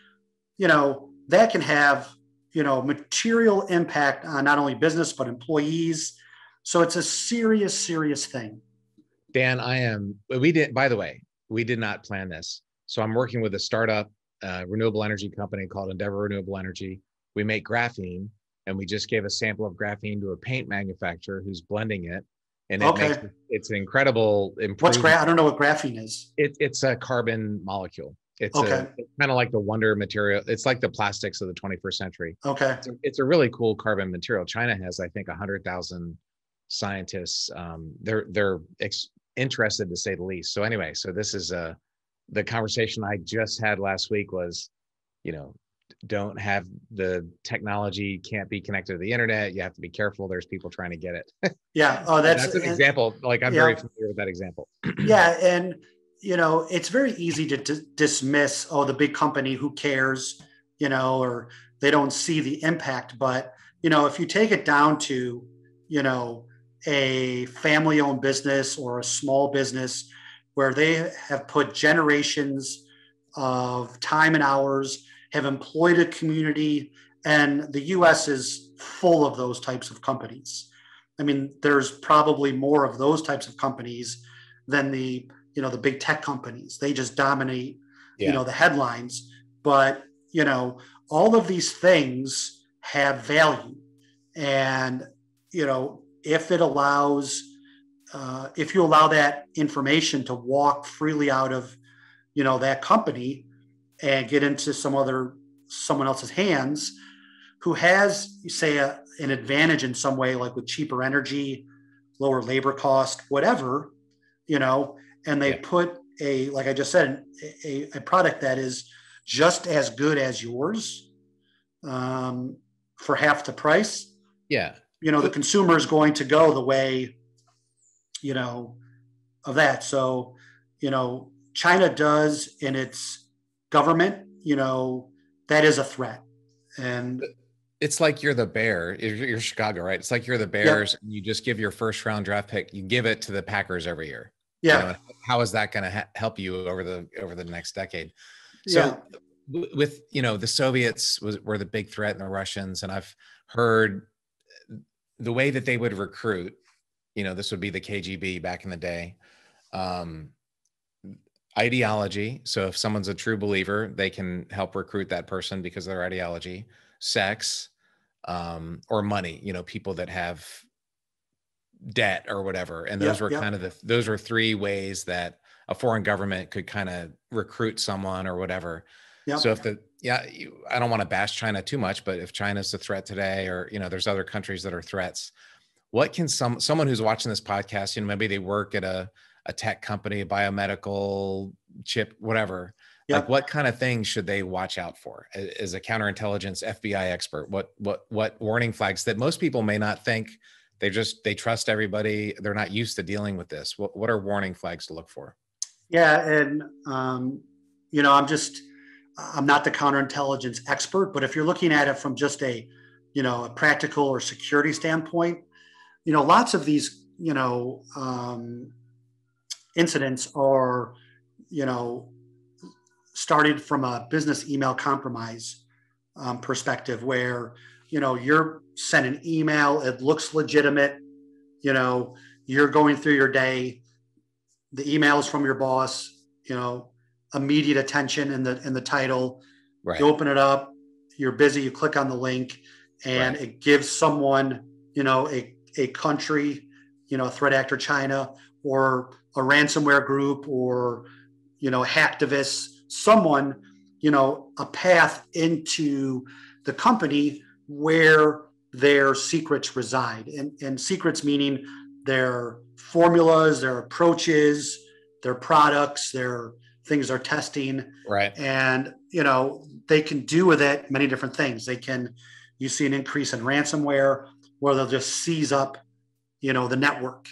B: that can have, material impact on not only business, but employees. So it's a serious, serious thing.
A: Dan, by the way, we did not plan this. So I'm working with a startup renewable energy company called Endeavor Renewable Energy. We make graphene, and we just gave a sample of graphene to a paint manufacturer who's blending it. And it's an incredible improvement.
B: I don't know what graphene is.
A: It's a carbon molecule. It's kind of like the wonder material. It's like the plastics of the 21st century.
B: Okay.
A: It's a really cool carbon material. China has, I think, 100,000 scientists. They're interested, to say the least. So anyway, this is the conversation I just had last week was, don't have the technology, can't be connected to the internet. You have to be careful. There's people trying to get it.
B: Yeah. Oh, that's
A: an example. Like I'm very familiar with that example.
B: Yeah. And, it's very easy to dismiss, the big company, who cares, or they don't see the impact. But, if you take it down to, a family-owned business or a small business where they have put generations of time and hours, have employed a community, and the U.S. is full of those types of companies. I mean, there's probably more of those types of companies than the big tech companies. They just dominate, the headlines. But, all of these things have value. And, if it allows, if you allow that information to walk freely out of, that company, and get into someone else's hands who has, say, an advantage in some way, like with cheaper energy, lower labor cost, whatever, and they put like I just said, a product that is just as good as yours, for half the price.
A: Yeah.
B: The consumer is going to go the way, of that. So, China does in its government, that is a threat. And
A: it's like you're the bear. You're Chicago, right? It's like you're the Bears, and you just give your first round draft pick. You give it to the Packers every year.
B: Yeah.
A: How is that going to help you over the next decade? So with, the Soviets were the big threat, and the Russians, and I've heard the way that they would recruit, this would be the KGB back in the day. Ideology. So if someone's a true believer, they can help recruit that person because of their ideology. Sex, or money, people that have debt or whatever. And those were kind of those were three ways that a foreign government could kind of recruit someone or whatever. So if I don't want to bash China too much, but if China's a threat today, or, there's other countries that are threats, what can someone who's watching this podcast, maybe they work at a tech company, a biomedical chip, whatever, like what kind of things should they watch out for as a counterintelligence FBI expert? What warning flags that most people may not think? They trust everybody. They're not used to dealing with this. What are warning flags to look for?
B: Yeah. And, I'm not the counterintelligence expert, but if you're looking at it from just a practical or security standpoint, lots of these, incidents are, started from a business email compromise perspective, where, you're sent an email, it looks legitimate, you're going through your day, the email is from your boss, immediate attention in the title. Right. You open it up, you're busy, you click on the link, and it gives someone, a country, threat actor China, or a ransomware group, or, hacktivists, someone, a path into the company where their secrets reside. And secrets meaning their formulas, their approaches, their products, their things they're testing.
A: Right.
B: And, they can do with it many different things. You see an increase in ransomware where they'll just seize up, the network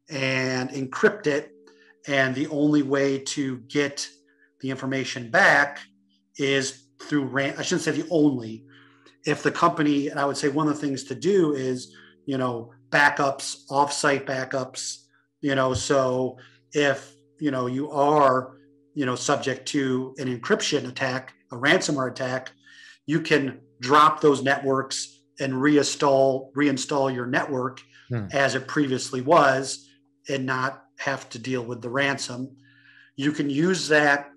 B: and encrypt it. And the only way to get the information back is through I shouldn't say the only. If the company, and I would say one of the things to do is, backups, offsite backups, so if, you are, subject to an encryption attack, a ransomware attack, you can drop those networks and reinstall your network as it previously was, and not have to deal with the ransom. You can use that,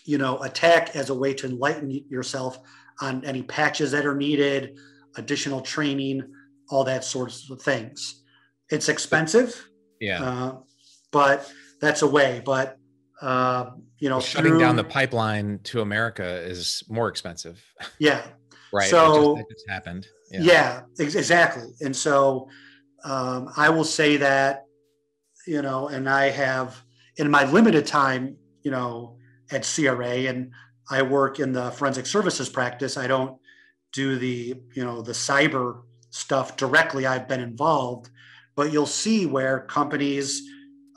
B: attack as a way to enlighten yourself on any patches that are needed, additional training, all that sorts of things. It's expensive, but that's a way. But
A: shutting down the pipeline to America is more expensive.
B: Yeah.
A: Right.
B: So
A: that just happened.
B: Yeah, exactly. And so I will say that, and I have, in my limited time, at CRA, and I work in the forensic services practice. I don't do the cyber stuff directly. I've been involved, but you'll see where companies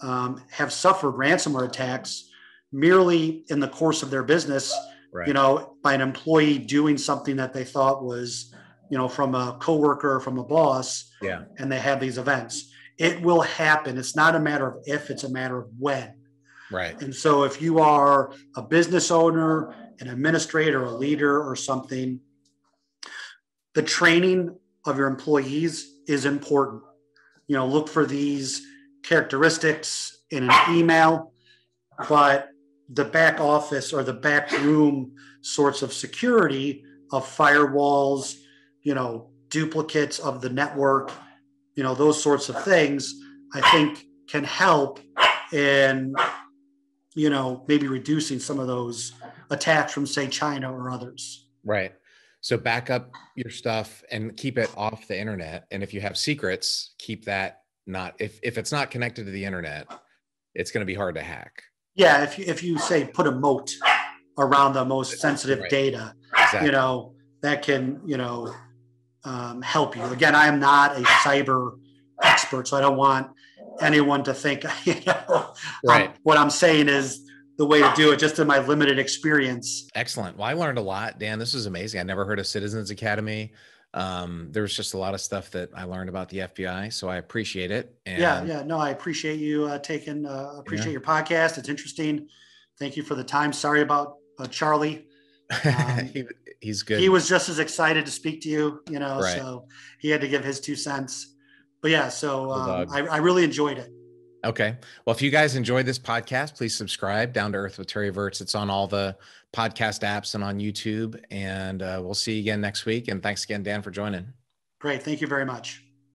B: have suffered ransomware attacks merely in the course of their business, by an employee doing something that they thought was, from a coworker, from a boss, and they have these events. It will happen. It's not a matter of if, it's a matter of when.
A: Right.
B: And so if you are a business owner, an administrator, a leader, or something, the training of your employees is important. Look for these characteristics in an email, but the back office or the back room sorts of security of firewalls, duplicates of the network, those sorts of things, I think can help in, maybe reducing some of those attacks from, say, China or others.
A: Right. So back up your stuff and keep it off the internet. And if you have secrets, keep that not, if it's not connected to the internet, it's going to be hard to hack.
B: Yeah. If you say put a moat around the most sensitive data, exactly. That can, help you. Again, I am not a cyber expert, so I don't want anyone to think,
A: right.
B: What I'm saying is the way to do it, just in my limited experience.
A: Excellent. Well, I learned a lot, Dan. This is amazing. I never heard of Citizens Academy. There was just a lot of stuff that I learned about the FBI, so I appreciate it.
B: And no, I appreciate you appreciate your podcast. It's interesting. Thank you for the time. Sorry about Charlie.
A: He's good.
B: He was just as excited to speak to you, right. So he had to give his 2 cents. But yeah, so I really enjoyed it.
A: Okay. Well, if you guys enjoyed this podcast, please subscribe. Down to Earth with Terry Virts. It's on all the podcast apps and on YouTube. And we'll see you again next week. And thanks again, Dan, for joining.
B: Great. Thank you very much.